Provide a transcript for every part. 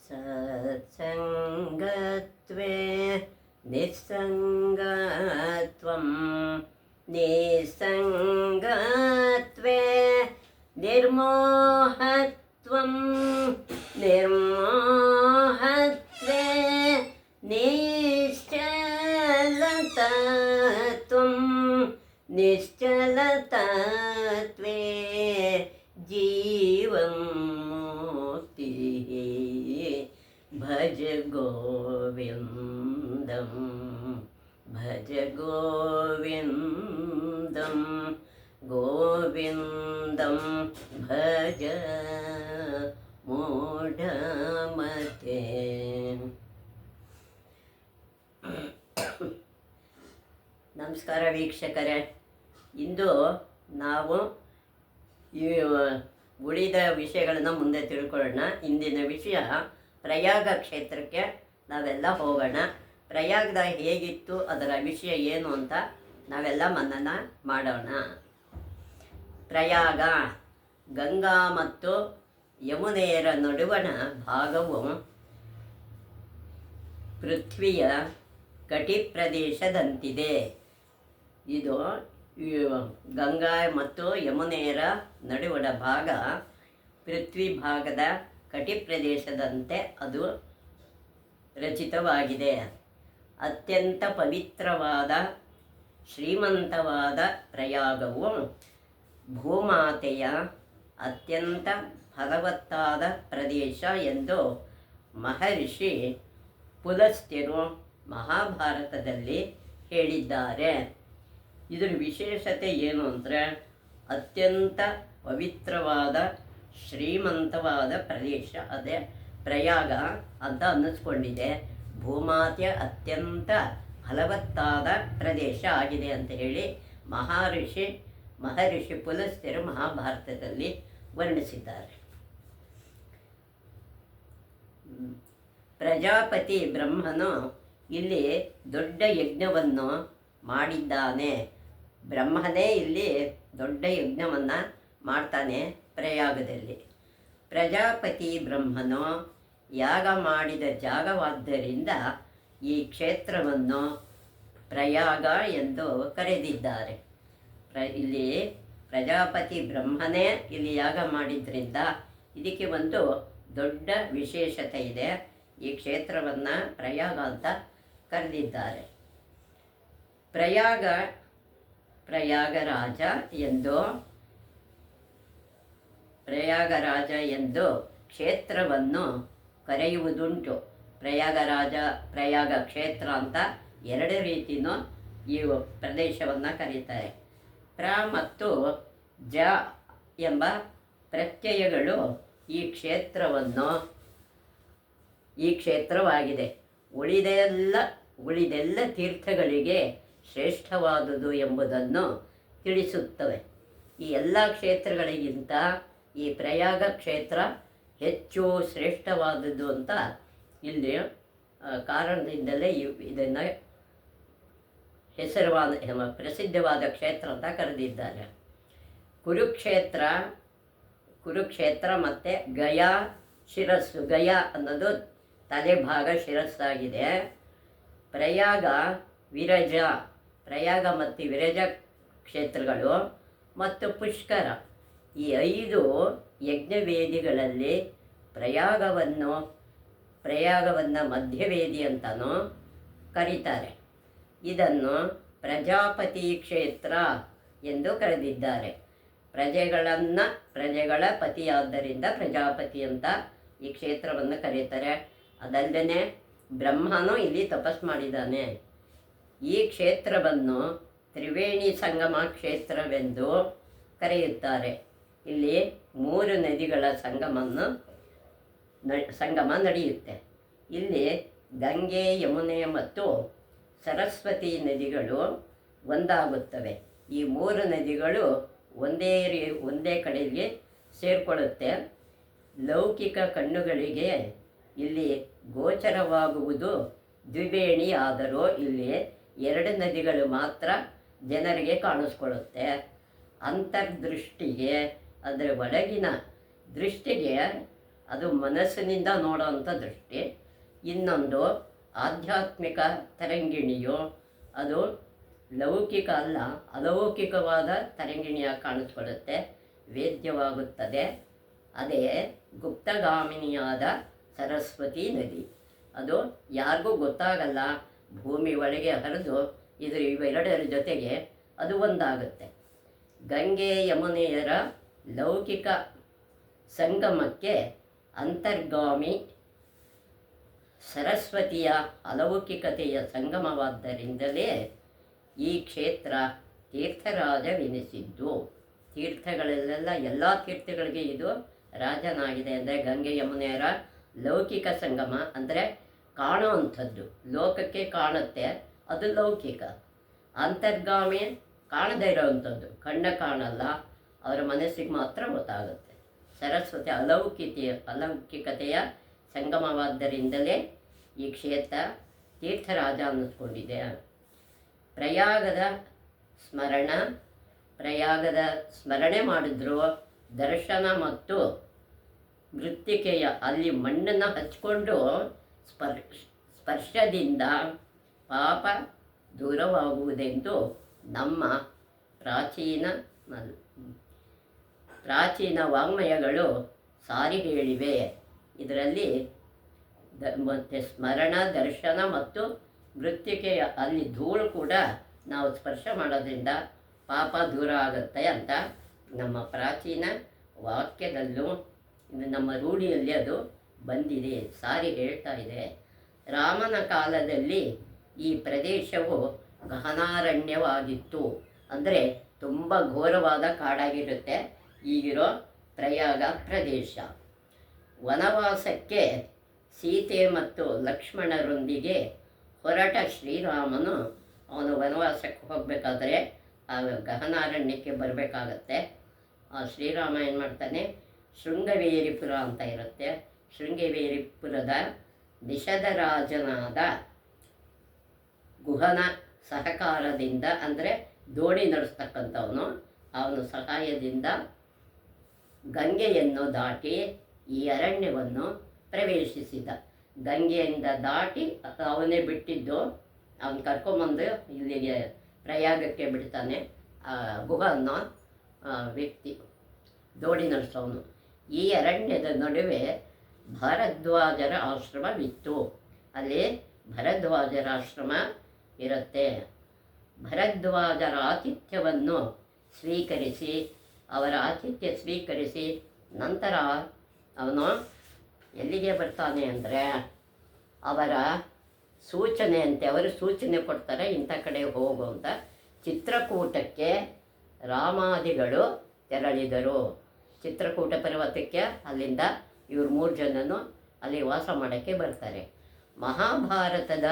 सत्सङ्गत्वे निस्सङ्गत्वं निस्सङ्गत्वे निर्मोहत्वं निर्मोहत्वे निश्चलतत्वं निश्चलतत्वे जीवं मुक्तिः भज गोविन्दं भज गोविन्दं गोविन्दं भज मूढमते. ನಮಸ್ಕಾರ ವೀಕ್ಷಕರೇ, ಇಂದು ನಾವು ಈ ಉಳಿದ ವಿಷಯಗಳನ್ನು ಮುಂದೆ ತಿಳ್ಕೊಳ್ಳೋಣ. ಇಂದಿನ ವಿಷಯ ಪ್ರಯಾಗ ಕ್ಷೇತ್ರಕ್ಕೆ ನಾವೆಲ್ಲ ಹೋಗೋಣ. ಪ್ರಯಾಗದ ಹೇಗಿತ್ತು, ಅದರ ವಿಷಯ ಏನು ಅಂತ ನಾವೆಲ್ಲ ಮನನ ಮಾಡೋಣ. ಪ್ರಯಾಗ ಗಂಗಾ ಮತ್ತು ಯಮುನೆಯರ ನಡುವಣ ಭಾಗವು ಪೃಥ್ವಿಯ ಕಟಿ ಪ್ರದೇಶದಂತಿದೆ. ಇದು ಗಂಗಾ ಮತ್ತು ಯಮುನೆಯರ ನಡುವಣ ಭಾಗ ಪೃಥ್ವಿ ಭಾಗದ ಕಟಿ ಪ್ರದೇಶದಂತೆ ಅದು ರಚಿತವಾಗಿದೆ. ಅತ್ಯಂತ ಪವಿತ್ರವಾದ ಶ್ರೀಮಂತವಾದ ಪ್ರಯಾಗವು ಭೂಮಾತೆಯ ಅತ್ಯಂತ ಫಲವತ್ತಾದ ಪ್ರದೇಶ ಎಂದು ಮಹರ್ಷಿ ಪುಲಸ್ತ್ಯರು ಮಹಾಭಾರತದಲ್ಲಿ ಹೇಳಿದ್ದಾರೆ. ಇದರ ವಿಶೇಷತೆ ಏನು ಅಂದರೆ, ಅತ್ಯಂತ ಪವಿತ್ರವಾದ ಶ್ರೀಮಂತವಾದ ಪ್ರದೇಶ ಅದೇ ಪ್ರಯಾಗ ಅಂತ ಅನ್ನಿಸ್ಕೊಂಡಿದೆ. ಭೂಮಾತೆಯ ಅತ್ಯಂತ ಫಲವತ್ತಾದ ಪ್ರದೇಶ ಆಗಿದೆ ಅಂತ ಹೇಳಿ ಮಹರ್ಷಿ ಪುಲಸ್ತ್ಯರು ಮಹಾಭಾರತದಲ್ಲಿ ವರ್ಣಿಸಿದ್ದಾರೆ. ಪ್ರಜಾಪತಿ ಬ್ರಹ್ಮನು ಇಲ್ಲಿ ದೊಡ್ಡ ಯಜ್ಞವನ್ನು ಮಾಡಿದ್ದಾನೆ. ಬ್ರಹ್ಮನೇ ಇಲ್ಲಿ ದೊಡ್ಡ ಯಜ್ಞವನ್ನು ಮಾಡ್ತಾನೆ ಪ್ರಯಾಗದಲ್ಲಿ. ಪ್ರಜಾಪತಿ ಬ್ರಹ್ಮನು ಯಾಗ ಮಾಡಿದ ಜಾಗವಾದ್ದರಿಂದ ಈ ಕ್ಷೇತ್ರವನ್ನು ಪ್ರಯಾಗ ಎಂದು ಕರೆದಿದ್ದಾರೆ. ಇಲ್ಲಿ ಪ್ರಜಾಪತಿ ಬ್ರಹ್ಮನೇ ಇಲ್ಲಿ ಯಾಗ ಮಾಡಿದ್ರಿಂದ ಇದಕ್ಕೆ ಒಂದು ದೊಡ್ಡ ವಿಶೇಷತೆ ಇದೆ. ಈ ಕ್ಷೇತ್ರವನ್ನು ಪ್ರಯಾಗ ಅಂತ ಕರೆದಿದ್ದಾರೆ. ಪ್ರಯಾಗರಾಜ ಎಂದು ಕ್ಷೇತ್ರವನ್ನು ಕರೆಯುವುದುಂಟು. ಪ್ರಯಾಗ ಕ್ಷೇತ್ರ ಅಂತ ಎರಡು ರೀತಿಯೂ ಈ ಪ್ರದೇಶವನ್ನು ಕರೀತಾರೆ. ಪ್ರ ಮತ್ತು ಜ ಎಂಬ ಪ್ರತ್ಯಯಗಳು ಈ ಕ್ಷೇತ್ರವಾಗಿದೆ. ಉಳಿದೆಲ್ಲ ತೀರ್ಥಗಳಿಗೆ ಶ್ರೇಷ್ಠವಾದುದು ಎಂಬುದನ್ನು ತಿಳಿಸುತ್ತವೆ. ಈ ಎಲ್ಲ ಕ್ಷೇತ್ರಗಳಿಗಿಂತ ಈ ಪ್ರಯಾಗ ಕ್ಷೇತ್ರ ಹೆಚ್ಚು ಶ್ರೇಷ್ಠವಾದದ್ದು ಅಂತ ಇಲ್ಲಿ ಕಾರಣದಿಂದಲೇ ಇದನ್ನು ಪ್ರಸಿದ್ಧವಾದ ಕ್ಷೇತ್ರ ಅಂತ ಕರೆದಿದ್ದಾರೆ. ಕುರುಕ್ಷೇತ್ರ ಮತ್ತು ಗಯಾ ಶಿರಸ್ಸು. ಗಯಾ ಅನ್ನೋದು ತಲೆಭಾಗ, ಶಿರಸ್ಸಾಗಿದೆ. ಪ್ರಯಾಗ ಮತ್ತು ವಿರಜ ಕ್ಷೇತ್ರಗಳು ಮತ್ತು ಪುಷ್ಕರ, ಈ 5 ಯಜ್ಞವೇದಿಗಳಲ್ಲಿ ಪ್ರಯಾಗವನ್ನು ಮಧ್ಯವೇದಿ ಅಂತಲೂ ಕರೀತಾರೆ. ಇದನ್ನು ಪ್ರಜಾಪತಿ ಕ್ಷೇತ್ರ ಎಂದು ಕರೆದಿದ್ದಾರೆ. ಪ್ರಜೆಗಳ ಪತಿಯಾದ್ದರಿಂದ ಪ್ರಜಾಪತಿ ಅಂತ ಈ ಕ್ಷೇತ್ರವನ್ನು ಕರೀತಾರೆ. ಅದಲ್ಲದೆ ಬ್ರಹ್ಮನು ಇಲ್ಲಿ ತಪಸ್ ಮಾಡಿದ್ದಾನೆ. ಈ ಕ್ಷೇತ್ರವನ್ನು ತ್ರಿವೇಣಿ ಸಂಗಮ ಕ್ಷೇತ್ರವೆಂದು ಕರೆಯುತ್ತಾರೆ. ಇಲ್ಲಿ 3 ನದಿಗಳ ಸಂಗಮ ನಡೆಯುತ್ತೆ. ಇಲ್ಲಿ ಗಂಗೆ, ಯಮುನೆ ಮತ್ತು ಸರಸ್ವತಿ ನದಿಗಳು ಒಂದಾಗುತ್ತವೆ. ಈ 3 ನದಿಗಳು ಒಂದೇ ಕಡೆಗೆ ಸೇರಿಕೊಳ್ಳುತ್ತೆ. ಲೌಕಿಕ ಕಣ್ಣುಗಳಿಗೆ ಇಲ್ಲಿ ಗೋಚರವಾಗುವುದು ದ್ವಿವೇಣಿ, ಆದರೂ ಇಲ್ಲಿ 2 ನದಿಗಳು ಮಾತ್ರ ಜನರಿಗೆ ಕಾಣಿಸ್ಕೊಳ್ಳುತ್ತೆ. ಅಂತರ್ದೃಷ್ಟಿಗೆ, ಅದರ ಒಳಗಿನ ದೃಷ್ಟಿಗೆ ಅದು ಮನಸ್ಸಿನಿಂದ ನೋಡೋವಂಥ ದೃಷ್ಟಿ. ಇನ್ನೊಂದು ಆಧ್ಯಾತ್ಮಿಕ ತರಂಗಿಣಿಯು ಅದು ಲೌಕಿಕ ಅಲ್ಲ, ಅಲೌಕಿಕವಾದ ತರಂಗಿಣಿಯಾಗಿ ಕಾಣಿಸ್ಕೊಳ್ಳುತ್ತೆ, ವೇದ್ಯವಾಗುತ್ತದೆ. ಅದೇ ಗುಪ್ತಗಾಮಿನಿಯಾದ ಸರಸ್ವತಿ ನದಿ. ಅದು ಯಾರಿಗೂ ಗೊತ್ತಾಗಲ್ಲ, ಭೂಮಿ ಒಳಗೆ ಹರಿದು ಇವೆರಡರ ಜೊತೆಗೆ ಅದು ಒಂದಾಗುತ್ತೆ. ಗಂಗೆ ಯಮುನೆಯರ ಲೌಕಿಕ ಸಂಗಮಕ್ಕೆ ಅಂತರ್ಗಾಮಿ ಸರಸ್ವತಿಯ ಅಲೌಕಿಕತೆಯ ಸಂಗಮವಾದ್ದರಿಂದಲೇ ಈ ಕ್ಷೇತ್ರ ತೀರ್ಥರಾಜವೆನಿಸಿದ್ದು. ತೀರ್ಥಗಳಲ್ಲೆಲ್ಲ ಎಲ್ಲ ತೀರ್ಥಗಳಿಗೆ ಇದು ರಾಜನಾಗಿದೆ. ಅಂದರೆ ಗಂಗೆ ಯಮುನೆಯರ ಲೌಕಿಕ ಸಂಗಮ ಅಂದರೆ ಕಾಣುವಂಥದ್ದು, ಲೋಕಕ್ಕೆ ಕಾಣುತ್ತೆ, ಅದು ಲೌಕಿಕ. ಅಂತರ್ಗಾಮಿ ಕಾಣದೇ ಇರೋವಂಥದ್ದು, ಕಾಣಲ್ಲ, ಅವರ ಮನಸ್ಸಿಗೆ ಮಾತ್ರ ಗೊತ್ತಾಗುತ್ತೆ. ಸರಸ್ವತಿ ಅಲೌಕಿಕತೆಯ ಸಂಗಮವಾದ್ದರಿಂದಲೇ ಈ ಕ್ಷೇತ್ರ ತೀರ್ಥರಾಜ ಅನ್ನಿಸ್ಕೊಂಡಿದೆ. ಪ್ರಯಾಗದ ಸ್ಮರಣೆ ಮಾಡಿದ್ರು ದರ್ಶನ ಮತ್ತು ಮೃತ್ತಿಕೆಯ ಅಲ್ಲಿ ಮಣ್ಣನ್ನು ಹಚ್ಕೊಂಡು ಸ್ಪರ್ಶದಿಂದ ಪಾಪ ದೂರವಾಗುವುದೆಂದು ನಮ್ಮ ಪ್ರಾಚೀನ ವಾಂಗ್ಮಯಗಳು ಸಾರಿ ಹೇಳಿವೆ. ಇದರಲ್ಲಿ ಮತ್ತು ಸ್ಮರಣ, ದರ್ಶನ ಮತ್ತು ಮೃತ್ತಿಕೆಯ ಅಲ್ಲಿ ಧೂಳು ಕೂಡ ನಾವು ಸ್ಪರ್ಶ ಮಾಡೋದ್ರಿಂದ ಪಾಪ ದೂರ ಆಗುತ್ತೆ ಅಂತ ನಮ್ಮ ಪ್ರಾಚೀನ ವಾಕ್ಯದಲ್ಲೂ ನಮ್ಮ ರೂಢಿಯಲ್ಲಿ ಅದು ಬಂದಿದೆ, ಸಾರಿ ಹೇಳ್ತಾ ಇದೆ. ರಾಮನ ಕಾಲದಲ್ಲಿ ಈ ಪ್ರದೇಶವು ಗಹನಾರಣ್ಯವಾಗಿತ್ತು, ಅಂದರೆ ತುಂಬ ಘೋರವಾದ ಕಾಡಾಗಿರುತ್ತೆ ಈಗಿರೋ ಪ್ರಯಾಗ ಪ್ರದೇಶ. ವನವಾಸಕ್ಕೆ ಸೀತೆ ಮತ್ತು ಲಕ್ಷ್ಮಣರೊಂದಿಗೆ ಹೊರಟ ಶ್ರೀರಾಮನು ಅವನು ವನವಾಸಕ್ಕೆ ಹೋಗಬೇಕಾದ್ರೆ ಆ ಗಹನಾರಣ್ಯಕ್ಕೆ ಬರಬೇಕಾಗತ್ತೆ. ಆ ಶ್ರೀರಾಮ ಏನು ಮಾಡ್ತಾನೆ, ಶೃಂಗವೇರಿಪುರ ಅಂತ ಇರುತ್ತೆ, ಶೃಂಗವೇರಿಪುರದ ನಿಷಧರಾಜನಾದ ಗುಹನ ಸಹಕಾರದಿಂದ, ಅಂದರೆ ದೋಣಿ ನಡೆಸ್ತಕ್ಕಂಥವನು, ಅವನ ಸಹಾಯದಿಂದ ಗಂಗೆಯನ್ನು ದಾಟಿ ಈ ಅರಣ್ಯವನ್ನು ಪ್ರವೇಶಿಸಿದ. ಗಂಗೆಯಿಂದ ದಾಟಿ ಅವನೇ ಬಿಟ್ಟಿದ್ದು, ಅವನು ಕರ್ಕೊಂಬಂದು ಇಲ್ಲಿಗೆ ಪ್ರಯಾಗಕ್ಕೆ ಬಿಡ್ತಾನೆ. ಗುಹ ಅನ್ನೋ ವ್ಯಕ್ತಿ, ದೋಣಿ ನಡೆಸೋನು. ಈ ಅರಣ್ಯದ ನಡುವೆ ಭರದ್ವಾಜರ ಆಶ್ರಮವಿತ್ತು. ಅಲ್ಲಿ ಭರದ್ವಾಜರ ಆಶ್ರಮ ಇರುತ್ತೆ. ಭರದ್ವಾಜರ ಆತಿಥ್ಯವನ್ನು ಸ್ವೀಕರಿಸಿ, ಅವರ ಆತಿಥ್ಯ ಸ್ವೀಕರಿಸಿ ನಂತರ ಅವನು ಎಲ್ಲಿಗೆ ಬರ್ತಾನೆ ಅಂದರೆ, ಅವರ ಸೂಚನೆಯಂತೆ ಅವರು ಸೂಚನೆ ಕೊಡ್ತಾರೆ, ಇಂಥ ಕಡೆ ಹೋಗು ಅಂತ. ಚಿತ್ರಕೂಟಕ್ಕೆ ರಾಮಾದಿಗಳು ತೆರಳಿದರು. ಚಿತ್ರಕೂಟ ಪರ್ವತಕ್ಕೆ ಅಲ್ಲಿಂದ ಇವರು 3 ಜನನು ಅಲ್ಲಿ ವಾಸ ಮಾಡೋಕ್ಕೆ ಬರ್ತಾರೆ. ಮಹಾಭಾರತದ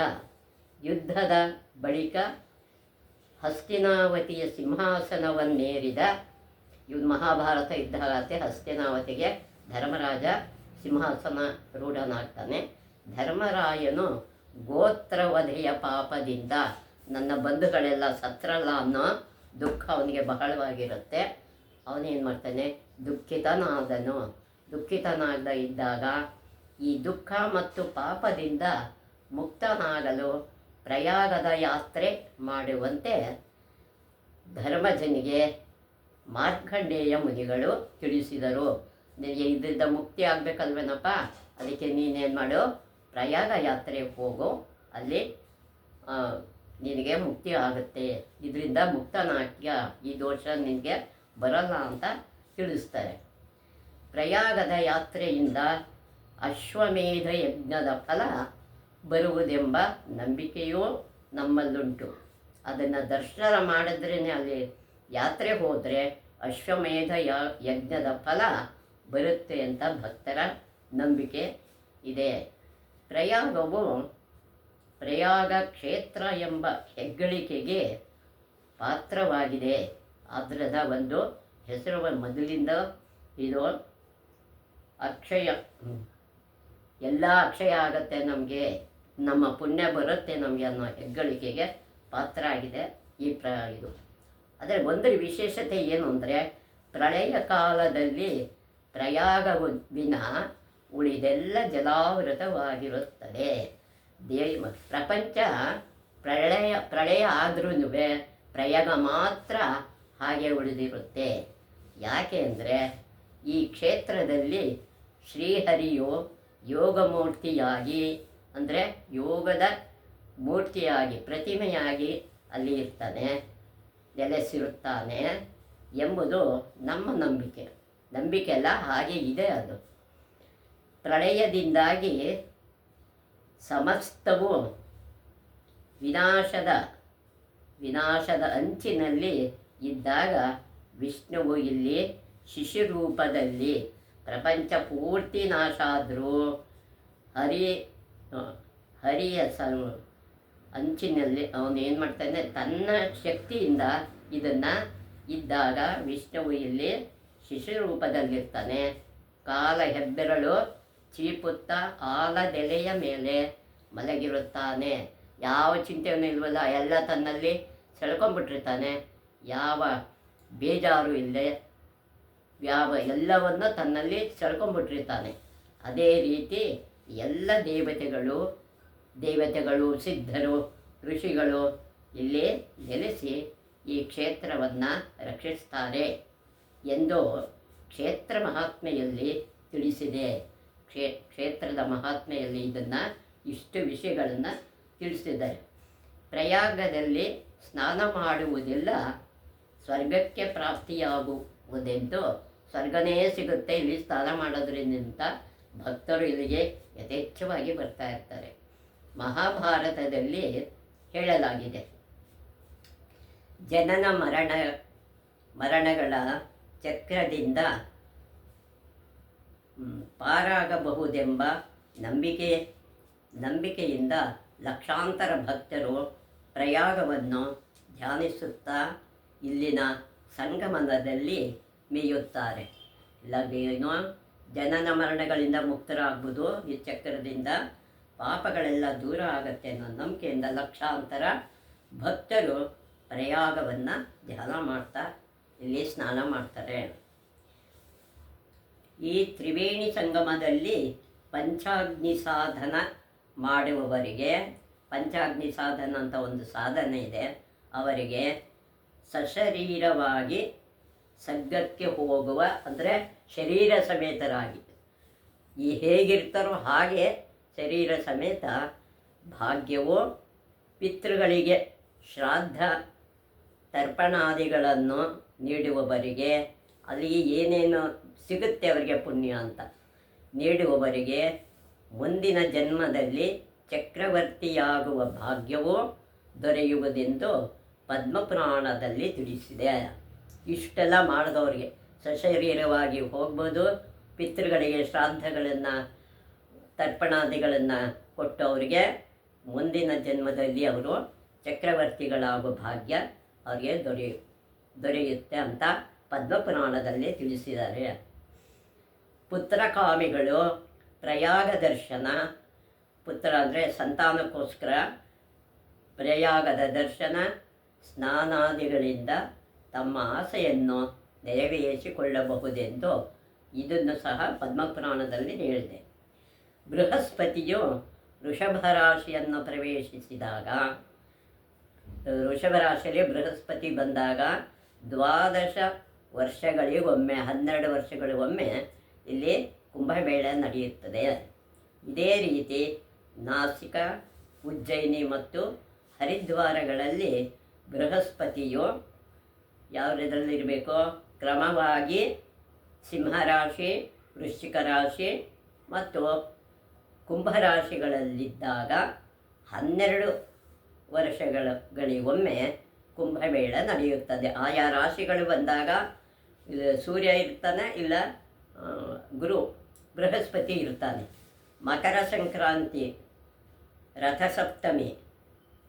ಯುದ್ಧದ ಬಳಿಕ ಹಸ್ತಿನಾವತಿಯ ಸಿಂಹಾಸನವನ್ನೇರಿದ, ಇವ್ನು ಮಹಾಭಾರತ ಯುದ್ಧ ಆಗತ್ತೆ, ಹಸ್ತಿನಾವತಿಗೆ ಧರ್ಮರಾಜ ಸಿಂಹಾಸನ ರೂಢನಾಗ್ತಾನೆ. ಧರ್ಮರಾಯನು ಗೋತ್ರವಧೆಯ ಪಾಪದಿಂದ ನನ್ನ ಬಂಧುಗಳೆಲ್ಲ ಸತ್ರಲ್ಲ ಅನ್ನೋ ದುಃಖ ಅವನಿಗೆ ಬಹಳವಾಗಿರುತ್ತೆ. ಅವನೇನು ಮಾಡ್ತಾನೆ, ದುಃಖಿತನಾಗದ ಇದ್ದಾಗ ಈ ದುಃಖ ಮತ್ತು ಪಾಪದಿಂದ ಮುಕ್ತನಾಗಲು ಪ್ರಯಾಗದ ಯಾತ್ರೆ ಮಾಡುವಂತೆ ಧರ್ಮಜನಿಗೆ ಮಾರ್ಕಂಡೇಯ ಮುನಿಗಳು ತಿಳಿಸಿದರು. ನಿನಗೆ ಇದರಿಂದ ಮುಕ್ತಿ ಆಗಬೇಕಲ್ವೇನಪ್ಪ, ಅದಕ್ಕೆ ನೀನೇನು ಮಾಡು, ಪ್ರಯಾಗ ಯಾತ್ರೆಗೆ ಹೋಗು, ಅಲ್ಲಿ ನಿನಗೆ ಮುಕ್ತಿ ಆಗುತ್ತೆ, ಇದರಿಂದ ಮುಕ್ತನಾಗ್ಯ, ಈ ದೋಷ ನಿನಗೆ ಬರಲ್ಲ ಅಂತ ತಿಳಿಸ್ತಾರೆ. ಪ್ರಯಾಗದ ಯಾತ್ರೆಯಿಂದ ಅಶ್ವಮೇಧ ಯಜ್ಞದ ಫಲ ಬರುವುದೆಂಬ ನಂಬಿಕೆಯೂ ನಮ್ಮಲ್ಲುಂಟು. ಅದನ್ನು ದರ್ಶನ ಮಾಡಿದ್ರೇ, ಅಲ್ಲಿ ಯಾತ್ರೆ ಹೋದರೆ ಅಶ್ವಮೇಧ ಯಜ್ಞದ ಫಲ ಬರುತ್ತೆ ಅಂತ ಭಕ್ತರ ನಂಬಿಕೆ ಇದೆ. ಪ್ರಯಾಗ ಕ್ಷೇತ್ರ ಎಂಬ ಹೆಗ್ಗಳಿಕೆಗೆ ಪಾತ್ರವಾಗಿದೆ. ಅದರದ ಒಂದು ಹೆಸರು ಮೊದಲಿಂದ ಇದು ಅಕ್ಷಯ, ಎಲ್ಲ ಅಕ್ಷಯ ಆಗತ್ತೆ, ನಮಗೆ ನಮ್ಮ ಪುಣ್ಯ ಬರುತ್ತೆ ನಮಗೆ ಅನ್ನೋ ಹೆಗ್ಗಳಿಕೆಗೆ ಪಾತ್ರ ಆಗಿದೆ ಇದು. ಆದರೆ ಒಂದು ವಿಶೇಷತೆ ಏನು ಅಂದರೆ, ಪ್ರಳಯ ಕಾಲದಲ್ಲಿ ಪ್ರಯಾಗವಿನ ಉಳಿದೆಲ್ಲ ಜಲಾವೃತವಾಗಿರುತ್ತದೆ. ಪ್ರಪಂಚ ಪ್ರಳಯ ಆದ್ರೂ ಪ್ರಯಾಗ ಮಾತ್ರ ಹಾಗೆ ಉಳಿದಿರುತ್ತೆ. ಯಾಕೆ ಅಂದರೆ ಈ ಕ್ಷೇತ್ರದಲ್ಲಿ ಶ್ರೀಹರಿಯು ಯೋಗಮೂರ್ತಿಯಾಗಿ, ಅಂದರೆ ಯೋಗದ ಮೂರ್ತಿಯಾಗಿ, ಪ್ರತಿಮೆಯಾಗಿ ಅಲ್ಲಿ ಇರ್ತಾನೆ, ನೆಲೆಸಿರುತ್ತಾನೆ ಎಂಬುದು ನಮ್ಮ ನಂಬಿಕೆ ಅಲ್ಲ, ಹಾಗೆ ಇದೆ. ಅದು ಪ್ರಳಯದಿಂದಾಗಿ ಸಮಸ್ತವು ವಿನಾಶದ ಅಂಚಿನಲ್ಲಿ ಇದ್ದಾಗ ವಿಷ್ಣುವು ಇಲ್ಲಿ ಶಿಶುರೂಪದಲ್ಲಿ ಪ್ರಪಂಚ ಪೂರ್ತಿ ನಾಶ ಆದರೂ ಹರಿಯ ಅಂಚಿನಲ್ಲಿ ಅವನು ಏನು ಮಾಡ್ತಾನೆ, ತನ್ನ ಶಕ್ತಿಯಿಂದ ಇದ್ದಾಗ ವಿಷ್ಣುವು ಇಲ್ಲಿ ಶಿಶುರೂಪದಲ್ಲಿರ್ತಾನೆ. ಕಾಲ ಹೆಬ್ಬೆರಳು ಚೀಪುತ್ತಾ ಆಲದೆಲೆಯ ಮೇಲೆ ಮಲಗಿರುತ್ತಾನೆ. ಯಾವ ಚಿಂತೆಯೂ ಇಲ್ವಲ್ಲ, ಎಲ್ಲ ತನ್ನಲ್ಲಿ ಸೆಳ್ಕೊಂಡ್ಬಿಟ್ಟಿರ್ತಾನೆ. ಯಾವ ಬೇಜಾರು ಇಲ್ಲದೆ ಎಲ್ಲವನ್ನು ತನ್ನಲ್ಲಿ ಸೆಳ್ಕೊಂಡ್ಬಿಟ್ಟಿರ್ತಾನೆ. ಅದೇ ರೀತಿ ಎಲ್ಲ ದೇವತೆಗಳು ಸಿದ್ಧರು, ಋಷಿಗಳು ಇಲ್ಲಿ ನೆಲೆಸಿ ಈ ಕ್ಷೇತ್ರವನ್ನು ರಕ್ಷಿಸ್ತಾರೆ ಎಂದು ಕ್ಷೇತ್ರ ಮಹಾತ್ಮೆಯಲ್ಲಿ ತಿಳಿಸಿದೆ. ಕ್ಷೇತ್ರದ ಮಹಾತ್ಮೆಯಲ್ಲಿ ಇಷ್ಟು ವಿಷಯಗಳನ್ನು ತಿಳಿಸಿದ್ದಾರೆ. ಪ್ರಯಾಗದಲ್ಲಿ ಸ್ನಾನ ಮಾಡುವುದೆಲ್ಲ ಸ್ವರ್ಗಕ್ಕೆ ಪ್ರಾಪ್ತಿಯಾಗುವುದೆಂದು, ಸ್ವರ್ಗನೇ ಸಿಗುತ್ತೆ ಇಲ್ಲಿ ಸ್ನಾನ ಮಾಡೋದ್ರಿಂದ ಭಕ್ತರು ಇಲ್ಲಿಗೆ ಯಥೇಚ್ಛವಾಗಿ ಬರ್ತಾ ಇರ್ತಾರೆ. ಮಹಾಭಾರತದಲ್ಲಿ ಹೇಳಲಾಗಿದೆ, ಜನನ ಮರಣಗಳ ಚಕ್ರದಿಂದ ಪಾರಾಗಬಹುದೆಂಬ ನಂಬಿಕೆಯಿಂದ ಲಕ್ಷಾಂತರ ಭಕ್ತರು ಪ್ರಯಾಗವನ್ನು ಧ್ಯಾನಿಸುತ್ತಾ ಇಲ್ಲಿನ ಸಂಗಮದಲ್ಲಿ ಮೇಯುತ್ತಾರೆ. ಇಲ್ಲಾಗೇನೋ ಜನನ ಮರಣಗಳಿಂದ ಮುಕ್ತರಾಗ್ಬೋದು, ಈ ಚಕ್ರದಿಂದ ಪಾಪಗಳೆಲ್ಲ ದೂರ ಆಗುತ್ತೆ ಅನ್ನೋ ನಂಬಿಕೆಯಿಂದ ಲಕ್ಷಾಂತರ ಭಕ್ತರು ಪ್ರಯಾಗವನ್ನು ಧ್ಯಾನ ಮಾಡ್ತಾ ಇಲ್ಲಿ ಸ್ನಾನ ಮಾಡ್ತಾರೆ. ಈ ತ್ರಿವೇಣಿ ಸಂಗಮದಲ್ಲಿ ಪಂಚಾಗ್ನಿ ಸಾಧನ ಮಾಡುವವರಿಗೆ, ಪಂಚಾಗ್ನಿ ಸಾಧನ ಅಂತ ಒಂದು ಸಾಧನೆ ಇದೆ, ಅವರಿಗೆ ಸಶರೀರವಾಗಿ ಸ್ವರ್ಗಕ್ಕೆ ಹೋಗುವ, ಅಂದರೆ ಶರೀರ ಸಮೇತರಾಗಿ ಹೇಗಿರ್ತಾರೋ ಹಾಗೆ ಶರೀರ ಸಮೇತ ಭಾಗ್ಯವು, ಪಿತೃಗಳಿಗೆ ಶ್ರಾದ್ದ ತರ್ಪಣಾದಿಗಳನ್ನು ನೀಡುವವರಿಗೆ, ಅಲ್ಲಿಗೆ ಏನೇನು ಸಿಗುತ್ತೆ ಅವರಿಗೆ ಪುಣ್ಯ ಅಂತ ನೀಡುವವರಿಗೆ ಮುಂದಿನ ಜನ್ಮದಲ್ಲಿ ಚಕ್ರವರ್ತಿಯಾಗುವ ಭಾಗ್ಯವು ದೊರೆಯುವುದೆಂದು ಪದ್ಮಪುರಾಣದಲ್ಲಿ ತಿಳಿಸಿದೆ. ಇಷ್ಟೆಲ್ಲ ಮಾಡಿದವರಿಗೆ ಸಶರೀರವಾಗಿ ಹೋಗ್ಬೋದು, ಪಿತೃಗಳಿಗೆ ಶ್ರಾದ್ದಗಳನ್ನು ತರ್ಪಣಾದಿಗಳನ್ನು ಕೊಟ್ಟವರಿಗೆ ಮುಂದಿನ ಜನ್ಮದಲ್ಲಿ ಅವರು ಚಕ್ರವರ್ತಿಗಳಾಗುವ ಭಾಗ್ಯ ಅವರಿಗೆ ದೊರೆಯುತ್ತೆ ಅಂತ ಪದ್ಮಪುರಾಣದಲ್ಲಿ ತಿಳಿಸಿದ್ದಾರೆ. ಪುತ್ರಕಾಮಿಗಳು ಪ್ರಯಾಗ ದರ್ಶನ, ಪುತ್ರ ಅಂದರೆ ಸಂತಾನಕ್ಕೋಸ್ಕರ ಪ್ರಯಾಗದ ದರ್ಶನ ಸ್ನಾನಾದಿಗಳಿಂದ ತಮ್ಮ ಆಸೆಯನ್ನು ನೆರವೇರಿಸಿಕೊಳ್ಳಬಹುದೆಂದು ಇದನ್ನು ಸಹ ಪದ್ಮಪುರಾಣದಲ್ಲಿ ಹೇಳಿದೆ. ಬೃಹಸ್ಪತಿಯು ವೃಷಭ ರಾಶಿಯನ್ನು ಪ್ರವೇಶಿಸಿದಾಗ, ವೃಷಭ ರಾಶಿಯಲ್ಲಿ ಬೃಹಸ್ಪತಿ ಬಂದಾಗ 12 ವರ್ಷಗಳಿಗೊಮ್ಮೆ, 12 ವರ್ಷಗಳಿಗೊಮ್ಮೆ ಇಲ್ಲಿ ಕುಂಭಮೇಳ ನಡೆಯುತ್ತದೆ. ಇದೇ ರೀತಿ ನಾಸಿಕ, ಉಜ್ಜಯಿನಿ ಮತ್ತು ಹರಿದ್ವಾರಗಳಲ್ಲಿ ಬೃಹಸ್ಪತಿಯು ಯಾವುದರಲ್ಲಿರಬೇಕು, ಕ್ರಮವಾಗಿ ಸಿಂಹರಾಶಿ, ವೃಶ್ಚಿಕ ರಾಶಿ ಮತ್ತು ಕುಂಭರಾಶಿಗಳಲ್ಲಿದ್ದಾಗ 12 ವರ್ಷಗಳಿಗೊಮ್ಮೆ ಕುಂಭಮೇಳ ನಡೆಯುತ್ತದೆ. ಆಯಾ ರಾಶಿಗಳು ಬಂದಾಗ ಸೂರ್ಯ ಇರ್ತಾನೆ, ಇಲ್ಲ ಬೃಹಸ್ಪತಿ ಇರ್ತಾನೆ. ಮಕರ ಸಂಕ್ರಾಂತಿ, ರಥಸಪ್ತಮಿ,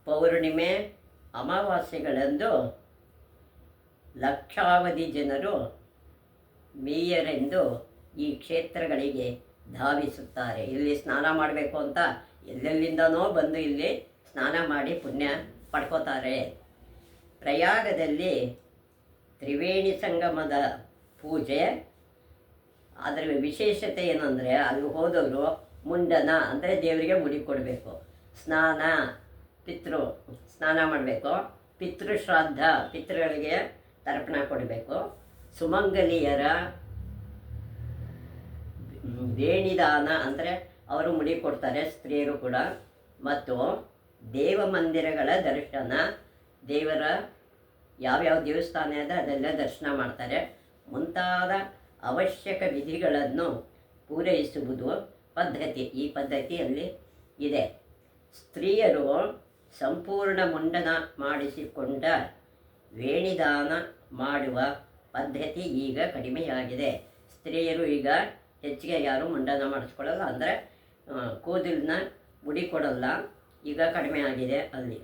ಪೌರ್ಣಿಮೆ, ಅಮಾವಾಸ್ಯೆಗಳಂದು ಲಕ್ಷಾವಧಿ ಜನರು ಮೇಯರೆಂದು ಈ ಕ್ಷೇತ್ರಗಳಿಗೆ ಧಾವಿಸುತ್ತಾರೆ. ಇಲ್ಲಿ ಸ್ನಾನ ಮಾಡಬೇಕು ಅಂತ ಎಲ್ಲೆಲ್ಲಿಂದನೋ ಬಂದು ಇಲ್ಲಿ ಸ್ನಾನ ಮಾಡಿ ಪುಣ್ಯ ಪಡ್ಕೋತಾರೆ. ಪ್ರಯಾಗದಲ್ಲಿ ತ್ರಿವೇಣಿ ಸಂಗಮದ ಪೂಜೆ ಅದರ ವಿಶೇಷತೆ ಏನಂದರೆ ಅಲ್ಲಿ ಹೋದವರು ಮುಂಡನ ಅಂದರೆ ದೇವರಿಗೆ ಮುಡಿ ಕೊಡಬೇಕು, ಸ್ನಾನ ಪಿತೃ ಸ್ನಾನ ಮಾಡಬೇಕು, ಪಿತೃಶ್ರಾದ್ದ ಪಿತೃಗಳಿಗೆ ತರ್ಪಣ ಕೊಡಬೇಕು, ಸುಮಂಗಲಿಯರ ವೇಣಿದಾನ ಅಂದರೆ ಅವರು ಮುಡಿ ಕೊಡ್ತಾರೆ ಸ್ತ್ರೀಯರು ಕೂಡ, ಮತ್ತು ದೇವ ಮಂದಿರಗಳ ದರ್ಶನ, ದೇವರ ಯಾವ್ಯಾವ ದೇವಸ್ಥಾನ ಇದೆ ಅದೆಲ್ಲ ದರ್ಶನ ಮಾಡ್ತಾರೆ, ಮುಂತಾದ ಅವಶ್ಯಕ ವಿಧಿಗಳನ್ನು ಪೂರೈಸುವುದು ಪದ್ಧತಿ. ಈ ಪದ್ಧತಿಯಲ್ಲಿ ಇದೆ. ಸ್ತ್ರೀಯರು ಸಂಪೂರ್ಣ ಮುಂಡನ ಮಾಡಿಸಿಕೊಂಡ ವೇಣಿದಾನ ಮಾಡುವ ಪದ್ಧತಿ ಈಗ ಕಡಿಮೆಯಾಗಿದೆ. ಸ್ತ್ರೀಯರು ಈಗ ಹೆಚ್ಚಿಗೆ ಯಾರು ಮುಂಡನ ಮಾಡಿಸ್ಕೊಳ್ಳಲ್ಲ, ಅಂದರೆ ಕೂದಲನ್ನ ಮುಡಿ ಕೊಡಲ್ಲ, ಈಗ ಕಡಿಮೆ ಆಗಿದೆ ಅಲ್ಲಿ.